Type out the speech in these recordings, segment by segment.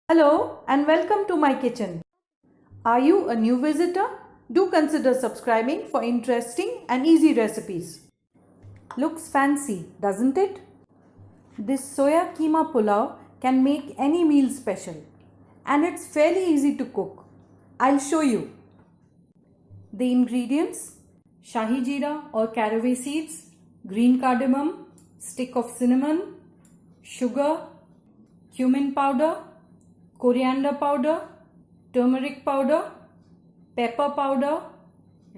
Hello and welcome to my kitchen. Are you a new visitor? Do consider subscribing for interesting and easy recipes. Looks fancy, doesn't it? This Soya Keema Pulao can make any meal special and it's fairly easy to cook. I'll show you. The ingredients: Shahi Jeera or Caraway seeds, green cardamom, stick of cinnamon, sugar, cumin powder, coriander powder, turmeric powder, pepper powder,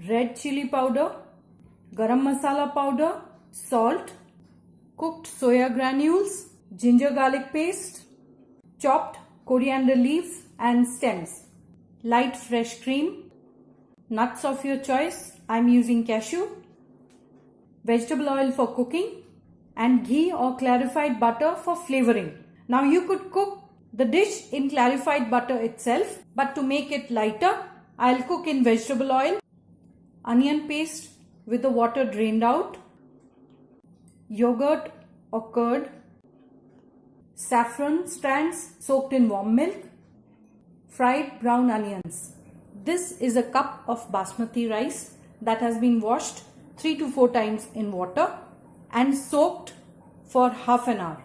red chili powder, garam masala powder, salt, cooked soya granules, ginger garlic paste, chopped coriander leaves and stems, light fresh cream, nuts of your choice. I'm using cashew, vegetable oil for cooking, and ghee or clarified butter for flavoring. Now you could cook the dish in clarified butter itself, but to make it lighter, I'll cook in vegetable oil, onion paste with the water drained out, yogurt or curd, saffron strands soaked in warm milk, fried brown onions. This is a cup of Basmati rice that has been washed 3 to 4 times in water and soaked for half an hour.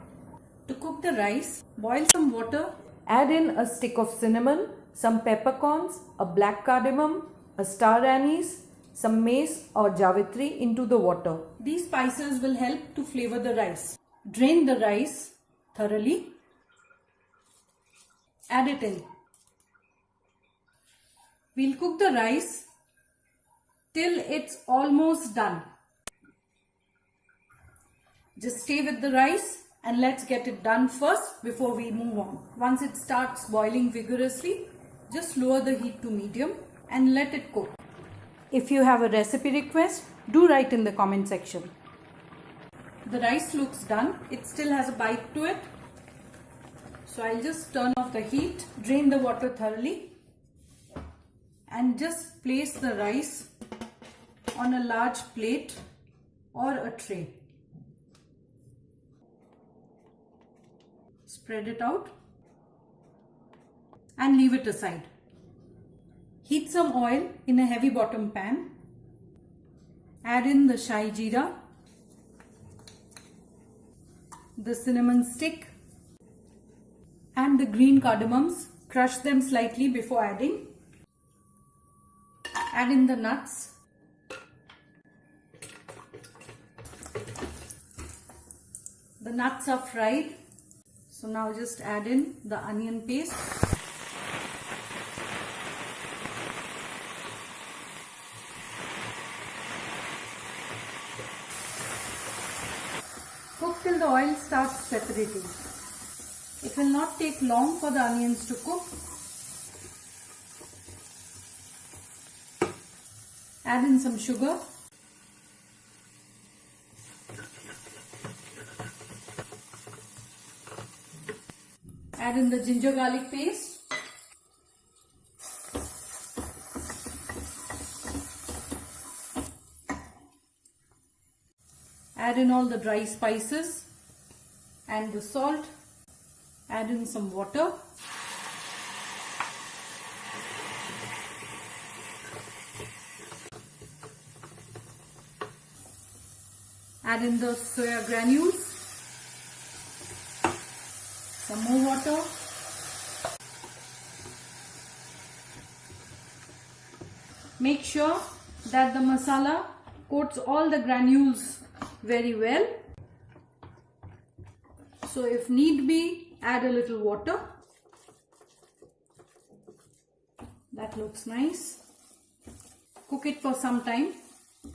To cook the rice, boil some water, add in a stick of cinnamon, some peppercorns, a black cardamom, a star anise, some mace or javitri into the water. These spices will help to flavor the rice. Drain the rice thoroughly. Add it in. We'll cook the rice till it's almost done. Just stay with the rice and let's get it done first before we move on. Once it starts boiling vigorously, just lower the heat to medium and let it cook. If you have a recipe request, do write in the comment section. The rice looks done. It still has a bite to it. So I'll just turn off the heat, drain the water thoroughly, and just place the rice on a large plate or a tray. Spread it out and leave it aside. Heat some oil in a heavy bottom pan. Add in the Shahi Jeera, the cinnamon stick and the green cardamoms. Crush them slightly before adding. Add in the nuts. The nuts are fried. So now just add in the onion paste. Cook till the oil starts separating. It will not take long for the onions to cook. Add in some sugar. Add in the ginger garlic paste. Add in all the dry spices and the salt. Add in some water. Add in the soya granules. Some more water. Make sure that the masala coats all the granules very well. So if need be, add a little water. That looks nice. Cook it for some time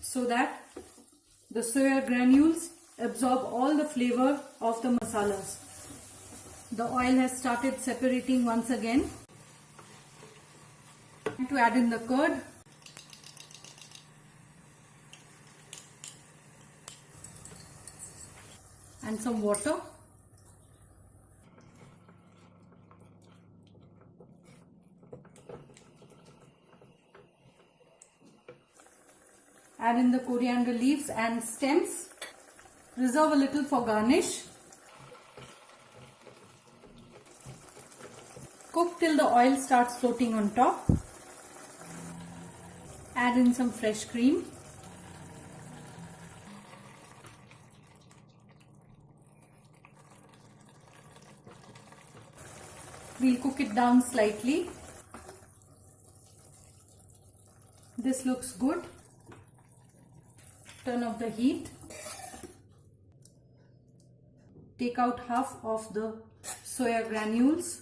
so that the soya granules absorb all the flavor of the masalas. The oil has started separating once again. To add in the curd. And some water. Add in the coriander leaves and stems. Reserve a little for garnish. Cook till the oil starts floating on top. Add in some fresh cream. We'll cook it down slightly. This looks good. Turn off the heat. Take out half of the soya granules.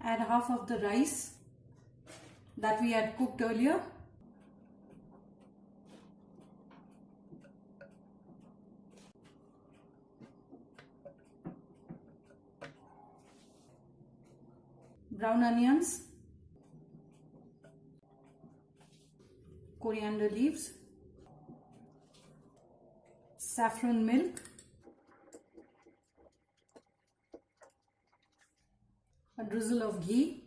Add half of the rice that we had cooked earlier. Brown onions, coriander leaves, saffron milk, a drizzle of ghee.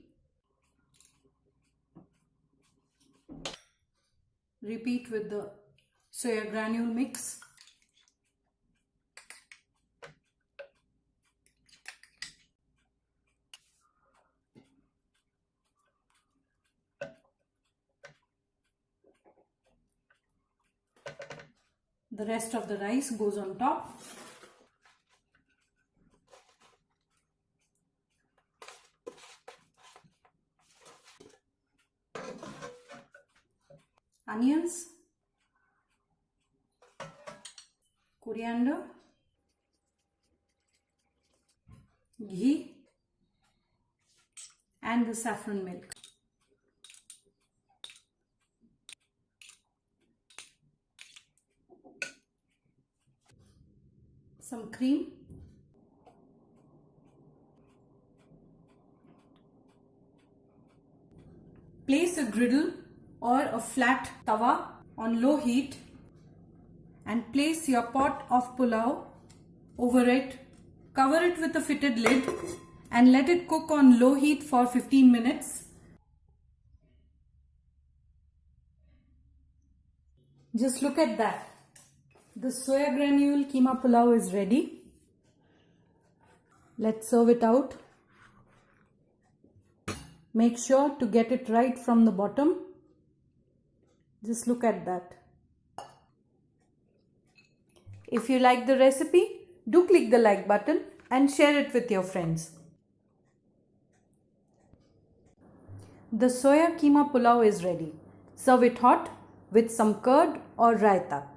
Repeat with the soya granule mix. The rest of the rice goes on top. Onions, coriander, ghee, and the saffron milk. Some cream. Place a griddle or a flat tawa on low heat and place your pot of pulao over it. Cover it with a fitted lid and let it cook on low heat for 15 minutes. Just look at that. The soya granule keema pulao is ready. Let's serve it out. Make sure to get it right from the bottom. Just look at that. If you like the recipe, do click the like button and share it with your friends. The soya keema pulao is ready. Serve it hot with some curd or raita.